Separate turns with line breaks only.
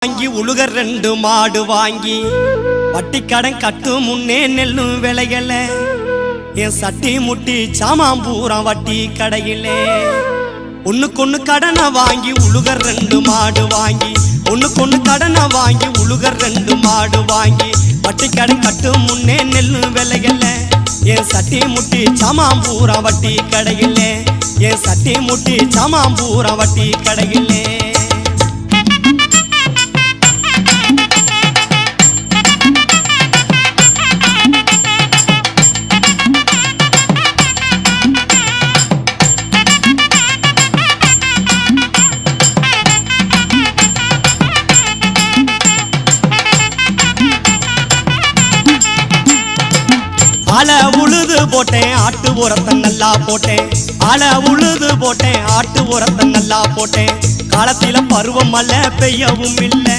வாங்கி உழுக ரெண்டு மாடு வாங்கி வட்டி கடன் கட்டு முன்னே நெல்லும் விளையல என் சட்டி முட்டி சாமாம்பூரம் வட்டி கடையிலே ஒண்ணுக்கொண்ணு கடனை வாங்கி உழுக ரெண்டு மாடு வாங்கி ஒண்ணுக்கொண்ணு கடனை வாங்கி உழுக ரெண்டு மாடு வாங்கி வட்டி கடன் கட்டு முன்னே நெல்லும் விளையல என் சட்டி முட்டி சாமாம்பூரம் வட்டி கடையிலே என் சட்டி முட்டி சாமாம்பூரம் வட்டி கடையிலே ஆள உழுது போட்டேன் ஆட்டு உரத்தை நல்லா போட்டேன் ஆள உழுது போட்டேன் ஆட்டு உரத்தை நல்லா போட்டேன் காலத்தில பருவம் மழை பெய்யவும் இல்லை